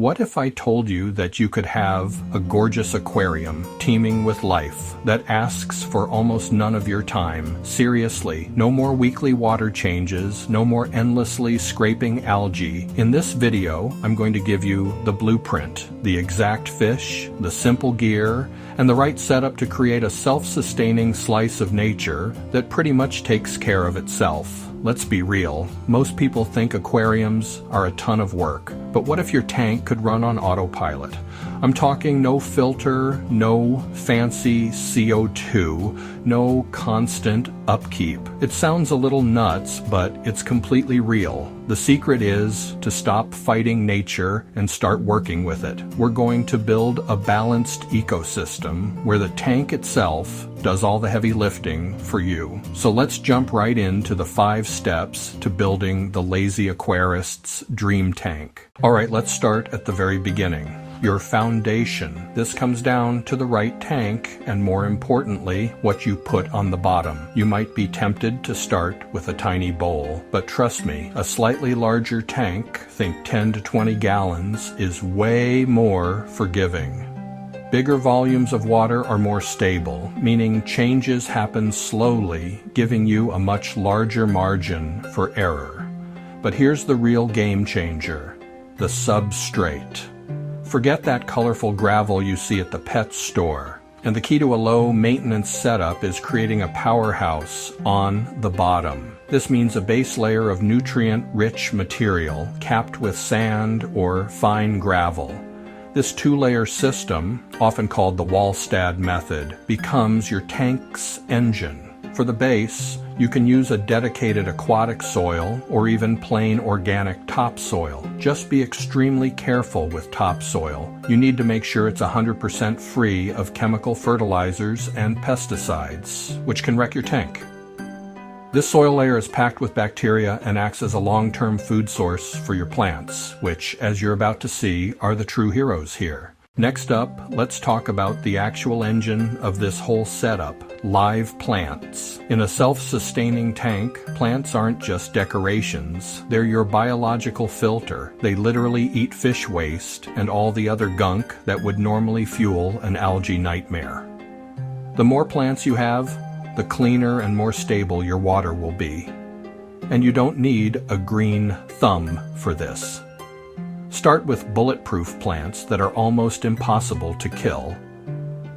What if I told you that you could have a gorgeous aquarium teeming with life that asks for almost none of your time? Seriously, no more weekly water changes, no more endlessly scraping algae. In this video, I'm going to give you the blueprint, the exact fish, the simple gear, and the right setup to create a self-sustaining slice of nature that pretty much takes care of itself. Let's be real, most people think aquariums are a ton of work, but what if your tank could run on autopilot? I'm talking no filter, no fancy CO2, no constant upkeep. It sounds a little nuts, but it's completely real. The secret is to stop fighting nature and start working with it. We're going to build a balanced ecosystem where the tank itself does all the heavy lifting for you. So let's jump right into the 5 steps to building the lazy aquarist's dream tank. All right, let's start at the very beginning. Your foundation. This comes down to the right tank and, more importantly, what you put on the bottom. You might be tempted to start with a tiny bowl, but trust me, a slightly larger tank, think 10 to 20 gallons, is way more forgiving. Bigger volumes of water are more stable, meaning changes happen slowly, giving you a much larger margin for error. But here's the real game changer, the substrate. Forget that colorful gravel you see at the pet store. And the key to a low-maintenance setup is creating a powerhouse on the bottom. This means a base layer of nutrient-rich material capped with sand or fine gravel. This 2-layer system, often called the Wallstad method, becomes your tank's engine. For the base, you can use a dedicated aquatic soil or even plain organic topsoil. Just be extremely careful with topsoil. You need to make sure it's 100% free of chemical fertilizers and pesticides, which can wreck your tank. This soil layer is packed with bacteria and acts as a long-term food source for your plants, which, as you're about to see, are the true heroes here. Next up, let's talk about the actual engine of this whole setup, live plants. In a self-sustaining tank, plants aren't just decorations. They're your biological filter. They literally eat fish waste and all the other gunk that would normally fuel an algae nightmare. The more plants you have, the cleaner and more stable your water will be. And you don't need a green thumb for this. Start with bulletproof plants that are almost impossible to kill.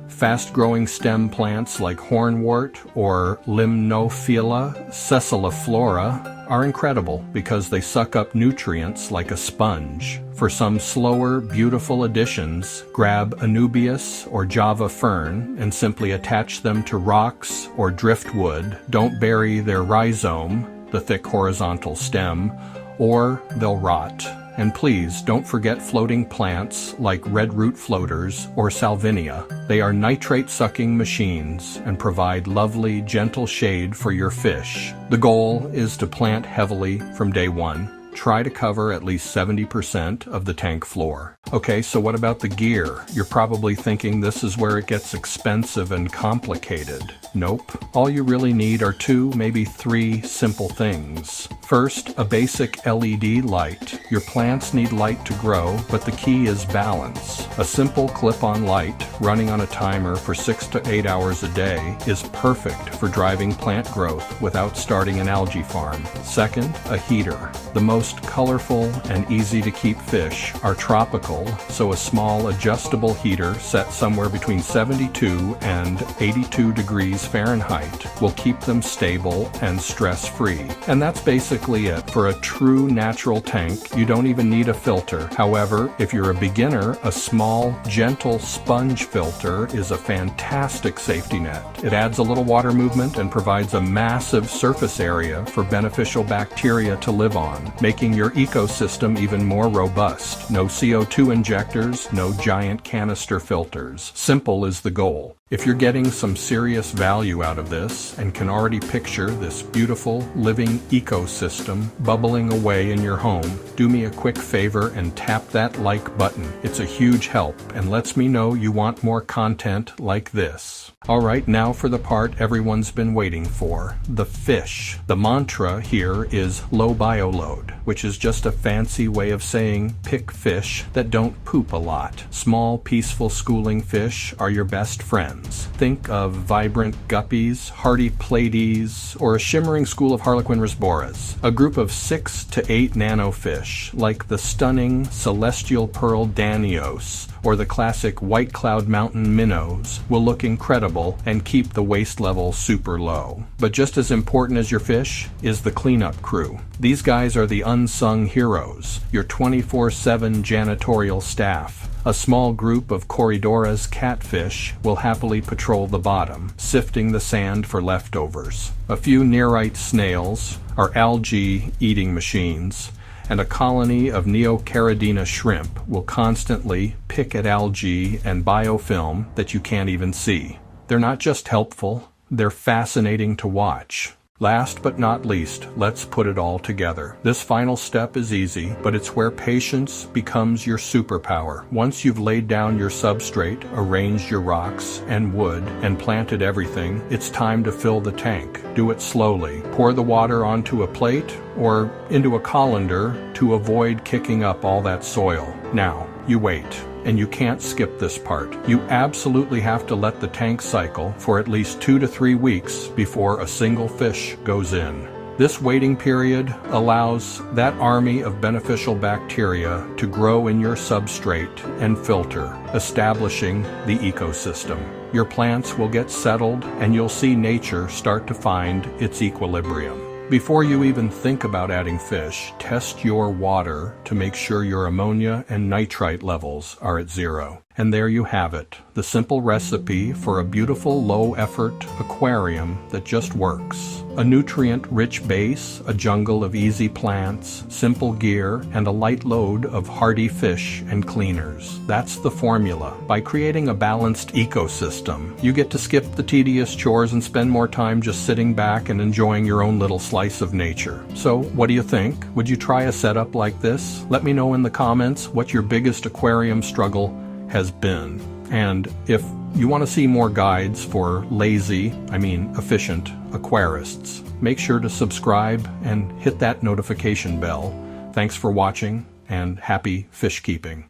Fast-growing stem plants like hornwort or Limnophila sessiliflora are incredible because they suck up nutrients like a sponge. For some slower, beautiful additions, grab Anubias or Java fern and simply attach them to rocks or driftwood. Don't bury their rhizome, the thick horizontal stem, or they'll rot. And please don't forget floating plants like red root floaters or salvinia. They are nitrate-sucking machines and provide lovely, gentle shade for your fish. The goal is to plant heavily from day one. Try to cover at least 70% of the tank floor. Okay, so what about the gear? You're probably thinking this is where it gets expensive and complicated. Nope. All you really need are 2, maybe 3 simple things. First, a basic LED light. Your plants need light to grow, but the key is balance. A simple clip-on light running on a timer for 6 to 8 hours a day is perfect for driving plant growth without starting an algae farm. Second, a heater. The most colorful and easy to keep fish are tropical, so a small adjustable heater set somewhere between 72 and 82 degrees Fahrenheit will keep them stable and stress-free. And that's basically it. For a true natural tank, you don't even need a filter. However, if you're a beginner, a small, gentle sponge filter is a fantastic safety net. It adds a little water movement and provides a massive surface area for beneficial bacteria to live on, making your ecosystem even more robust. No CO2 injectors, no giant canister filters. Simple is the goal. If you're getting some serious value out of this and can already picture this beautiful living ecosystem bubbling away in your home, do me a quick favor and tap that like button. It's a huge help and lets me know you want more content like this. Alright, now for the part everyone's been waiting for, the fish. The mantra here is low bioload. which is just a fancy way of saying pick fish that don't poop a lot. Small, peaceful schooling fish are your best friends. Think of vibrant guppies, hardy platies, or a shimmering school of harlequin rasboras. A group of 6 to 8 nanofish, like the stunning celestial pearl danios or the classic white cloud mountain minnows, will look incredible and keep the waste level super low. But just as important as your fish is the cleanup crew. These guys are the unsung heroes, your 24/7 janitorial staff. A small group of Corydoras catfish will happily patrol the bottom, sifting the sand for leftovers. A few nearite snails are algae-eating machines, and a colony of Neocaridina shrimp will constantly pick at algae and biofilm that you can't even see. They're not just helpful, they're fascinating to watch. Last but not least, let's put it all together. This final step is easy, but it's where patience becomes your superpower. Once you've laid down your substrate, arranged your rocks and wood, and planted everything, it's time to fill the tank. Do it slowly. Pour the water onto a plate or into a colander to avoid kicking up all that soil. Now, you wait. And you can't skip this part. You absolutely have to let the tank cycle for at least 2 to 3 weeks before a single fish goes in. This waiting period allows that army of beneficial bacteria to grow in your substrate and filter, establishing the ecosystem. Your plants will get settled and you'll see nature start to find its equilibrium. Before you even think about adding fish, test your water to make sure your ammonia and nitrite levels are at 0. And there you have it, the simple recipe for a beautiful low-effort aquarium that just works. A nutrient-rich base, a jungle of easy plants, simple gear, and a light load of hardy fish and cleaners. That's the formula. By creating a balanced ecosystem, you get to skip the tedious chores and spend more time just sitting back and enjoying your own little slice of nature. So, what do you think? Would you try a setup like this? Let me know in the comments what your biggest aquarium struggle has been. And if you want to see more guides for efficient aquarists, make sure to subscribe and hit that notification bell. Thanks for watching and happy fish keeping.